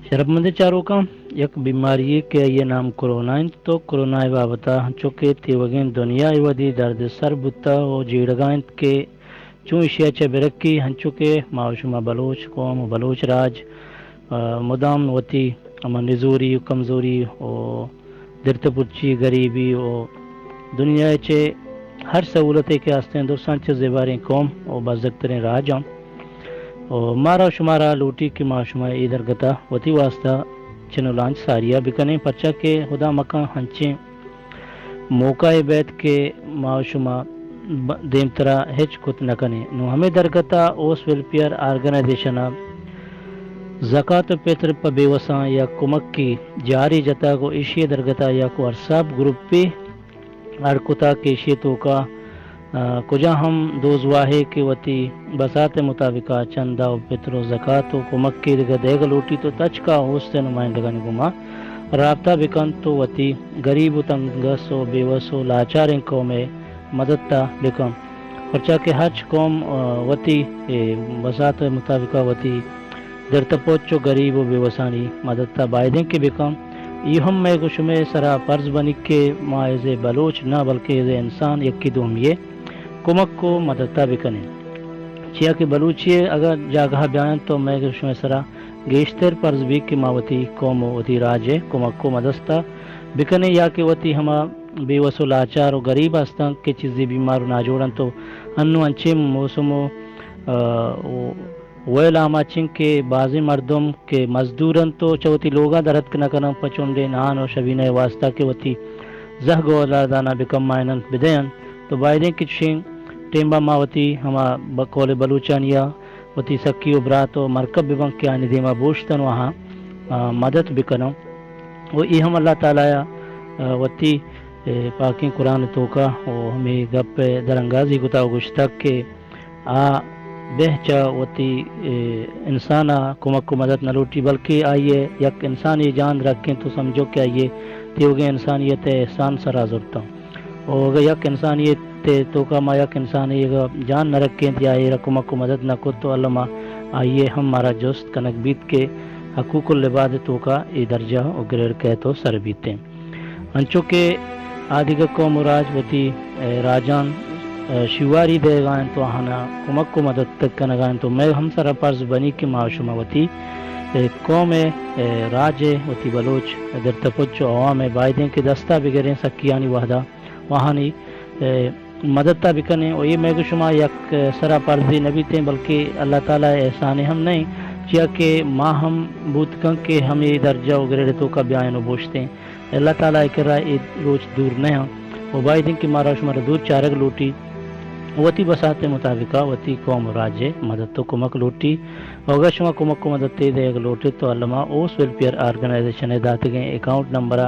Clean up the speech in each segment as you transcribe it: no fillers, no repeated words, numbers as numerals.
शरपमंद चारों का एक बीमारी के ये नाम कोरोना तो कोरोना बाबता चुके तीवगें दुनिया वदी दर्द सर बुता और जीड़गांत के चूँ एशिया चे बेरक्की हंचुके मावशुमा बलोच कौम बलोच राज मुदाम वती अमा निजूरी कमज़ोरी और दिरतपुची गरीबी और दुनिया चे हर सहूलतें के आस्ते हिंदुस्तान चे जेबारें कौम और बाज़क्तरें राज और मारा शुमारा लूटी की माशुमा इधर गता वती वास्ता चिनुलांच सारिया बिकने पर्चा के खुदा मका हंचे मौका बैत के माशुमा देम तरा हेच कुत नकने नो हमें दरगता ओस वेलफेयर ऑर्गेनाइजेशन ज़कात पेत्र प बेवसा या कुमक की जारी जता को एशिया दरगता या को अरसाब ग्रुप पे अरकुता के शेतों का कुजा हम दोज वाहे के वती बसात मुताबिका चंदा और पितरो ज़कात को मक्की देग लोटी तो तच का होस्ते नुमाइंदगन गुमा राबता बिकन तो वती गरीब तंगस और बेवस और लाचार कौम मददता बिकन पर्चा के हज कौम वती बसात मुताबिका वती दरतपोचो गरीब और बेवसानी मददता बायदे के बिकन हम मैं कुछ में सरा फर्ज बनी के माँ एज़े बलोच ना बल्कि एज़े इंसान यकी दोम ये कुमक को मददता बिकने चिया के बलूचिए अगर जागह बयान तो मैं कुछ में सरा गेश्तर फर्ज भी कि मावती कौम वती राजे कुमक को मदस्ता बिकने या के वती हमा बेवसो लाचार और गरीब हस्ता के चीज़ें बीमार ना जोड़न तो अन्नु अंचे मौसमो वलामाचिंग के बाजी मर्दम के मजदूरन तो चौथी लोगा दरद न करम पचुंडे नान और शबीने वास्ता के वती जह गोलादाना बिकम मायनन बिदयन तो बायदे किशिंग टेम्बा मावती हमा बकोले बलूचानिया वती सक्की उबरात और मरकब बिबंग के आने देमा बोश्तन वहाँ मदद बिकनो वो ये हम अल्लाह ताला वती पाकी कुरान तोका और हमें गप दरंगाजी गुता गुश्तक के आ बेहचा वती इंसाना कुमक को मदद न लूटी बल्कि आइए यक इंसानी जान रखें तो समझो कि आइए त्योगे इंसानियत एहसान सरा जुरता और यक इंसानियत तो का मा यक इंसानी जान न रखें दिया ये कुमक को मदद न को तो अल्लामा आइए हम हमारा जोस्त कनक बीत के हकूकुल लिबादतों का ये दर्जा उग्र कह तो सर बीते अंचो के आदिग को मुराज वती राजान शिवारी दे गायन तो हाना कुमक को मदद तक का गायन तो मैं हम सरा पर्ज बनी की माशुमावती कौम राज वती बलोच अदर तपच अवाम बायदें के दस्ता बिगड़े सकियानी वहदा वहाँ नहीं मददता बिकने और ये मैं शुमा यक सरा पर्जी नबी थे बल्कि अल्लाह ताला एहसान हम नहीं चिया के माँ हम बूत के हम ये दर्जा वगैरह तो का बयान बोझते हैं अल्लाह ताला करा रोज दूर नहीं वो बायदें की मारा शुमारा दूर चारक लूटी वती बसाते मुताबिका वती कौम राज्य मदद तो कुमक लूटी और शुमा कुमक को मदद ते दे लूटे तो अल्लामा ओस वेलफेयर ऑर्गेनाइजेशन दाते गए अकाउंट नंबर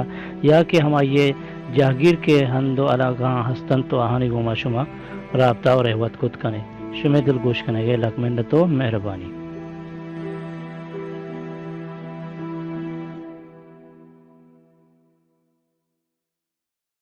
या कि हम ये जहागीर के हंदो अलागा हस्तन तो आहानी गुमा शुमा राबता और रहवत खुद कने शुमे दिल गोश कने गए लकमेंड तो मेहरबानी